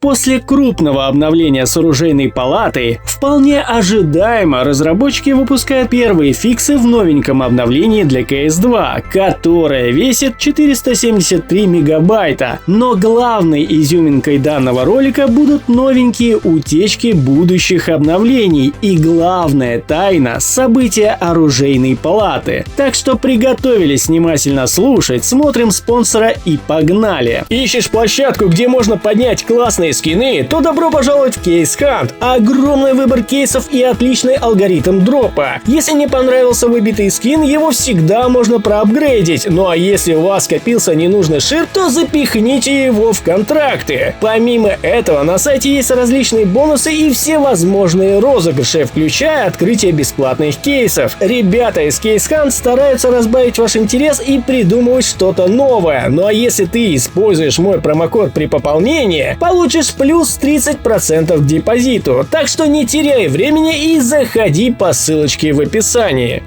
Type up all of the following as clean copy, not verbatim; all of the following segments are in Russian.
После крупного обновления с оружейной палатой, вполне ожидаемо разработчики выпускают первые фиксы в новеньком обновлении для CS2, которое весит 473 мегабайта. Но главной изюминкой данного ролика будут новенькие утечки будущих обновлений и главная тайна – события оружейной палаты. Так что приготовились внимательно слушать, смотрим спонсора и погнали! Ищешь площадку, где можно поднять классные скины, то добро пожаловать в Case Hunt. Огромный выбор кейсов и отличный алгоритм дропа. Если не понравился выбитый скин, его всегда можно проапгрейдить. Ну а если у вас скопился ненужный шир, то запихните его в контракты. Помимо этого, на сайте есть различные бонусы и все возможные розыгрыши, включая открытие бесплатных кейсов. Ребята из Case Hunt стараются разбавить ваш интерес и придумывать что-то новое. Ну а если ты используешь мой промокод при пополнении, получишь плюс 30% к депозиту. Так что не теряй времени и заходи по ссылочке в описании.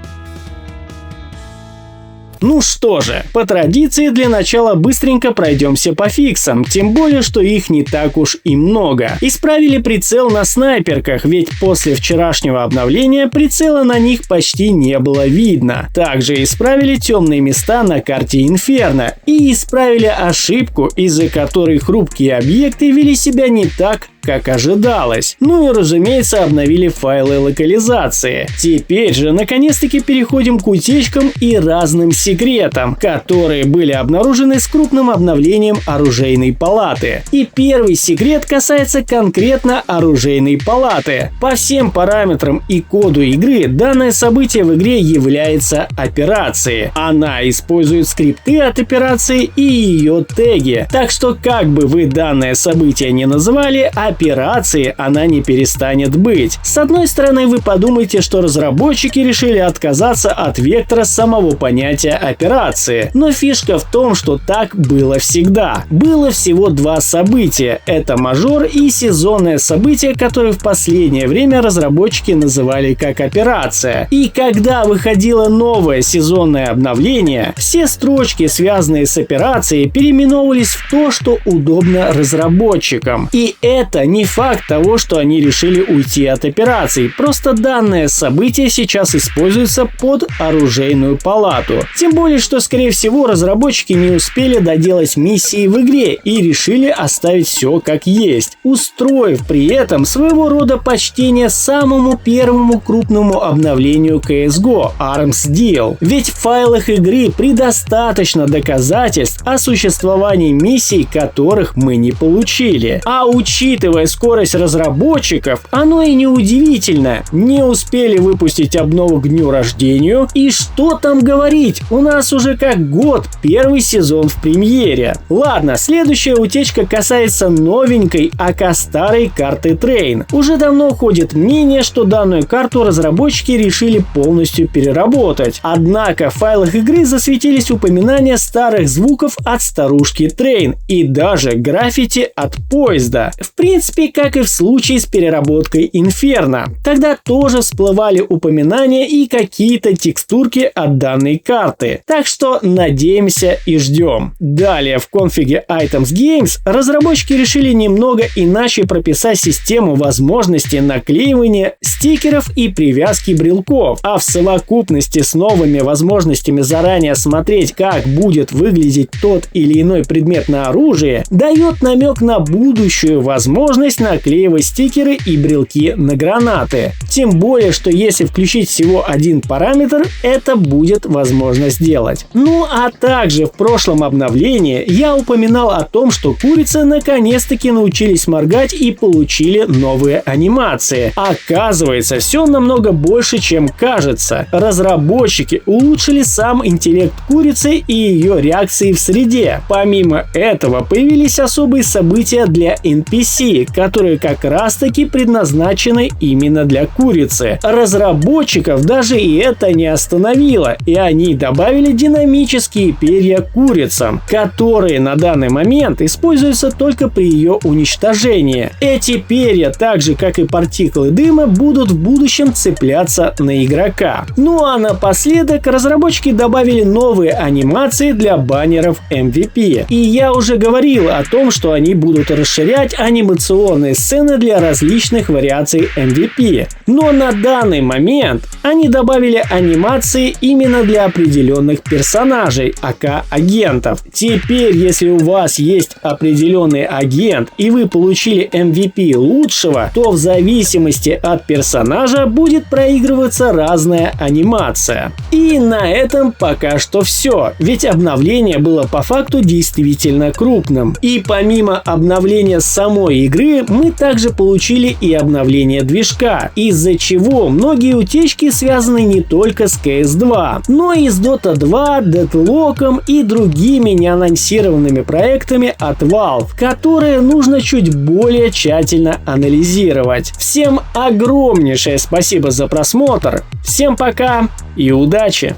Ну что же, по традиции для начала быстренько пройдемся по фиксам, тем более, что их не так уж и много. Исправили прицел на снайперках, ведь после вчерашнего обновления прицела на них почти не было видно. Также исправили темные места на карте Инферно и исправили ошибку, из-за которой хрупкие объекты вели себя не так, как ожидалось. Ну и разумеется обновили файлы локализации. Теперь же наконец-таки переходим к утечкам и разным секретам, которые были обнаружены с крупным обновлением оружейной палаты. И первый секрет касается конкретно оружейной палаты. По всем параметрам и коду игры данное событие в игре является операцией. Она использует скрипты от операции и ее теги. Так что как бы вы данное событие не называли, операции она не перестанет быть. С одной стороны, вы подумаете, что разработчики решили отказаться от вектора самого понятия операции, но фишка в том, что так было всегда. Было всего два события – это мажор и сезонное событие, которое в последнее время разработчики называли как операция. И когда выходило новое сезонное обновление, все строчки, связанные с операцией, переименовывались в то, что удобно разработчикам. И это не факт того, что они решили уйти от операций, просто данное событие сейчас используется под оружейную палату. Тем более, что скорее всего разработчики не успели доделать миссии в игре и решили оставить все как есть, устроив при этом своего рода почтение самому первому крупному обновлению CSGO – Arms Deal. Ведь в файлах игры предостаточно доказательств о существовании миссий, которых мы не получили. А учитывая скорость разработчиков, оно и не удивительно. Не успели выпустить обнову к дню рождения, и что там говорить, у нас уже как год первый сезон в премьере. Ладно, следующая утечка касается новенькой, ака старой карты Train. Уже давно ходит мнение, что данную карту разработчики решили полностью переработать. Однако в файлах игры засветились упоминания старых звуков от старушки Train и даже граффити от поезда. В принципе, как и в случае с переработкой Инферно. Тогда тоже всплывали упоминания и какие-то текстурки от данной карты. Так что надеемся и ждем. Далее в конфиге Items Games разработчики решили немного иначе прописать систему возможностей наклеивания стикеров и привязки брелков, а в совокупности с новыми возможностями заранее смотреть, как будет выглядеть тот или иной предмет на оружии, дает намек на будущую возможность наклеивать стикеры и брелки на гранаты. Тем более, что если включить всего один параметр, это будет возможно сделать. Ну а также в прошлом обновлении я упоминал о том, что курицы наконец-таки научились моргать и получили новые анимации. Оказывается, все намного больше, чем кажется. Разработчики улучшили сам интеллект курицы и ее реакции в среде. Помимо этого, появились особые события для NPC, которые как раз таки предназначены именно для курицы. Разработчиков даже и это не остановило, и они добавили динамические перья курицам, которые на данный момент используются только при ее уничтожении. Эти перья, так же как и партиклы дыма, будут будут в будущем цепляться на игрока. Ну а напоследок разработчики добавили новые анимации для баннеров MVP. И я уже говорил о том, что они будут расширять анимационные сцены для различных вариаций MVP. Но на данный момент они добавили анимации именно для определенных персонажей, aka агентов. Теперь, если у вас есть определенный агент и вы получили MVP лучшего, то в зависимости от персонажа будет проигрываться разная анимация. И на этом пока что все, ведь обновление было по факту действительно крупным. И помимо обновления самой игры, мы также получили и обновление движка, из-за чего многие утечки связаны не только с CS2, но и с Dota 2, Deadlock и другими неанонсированными проектами от Valve, которые нужно чуть более тщательно анализировать. Всем огромнейшее спасибо за просмотр, всем пока и удачи!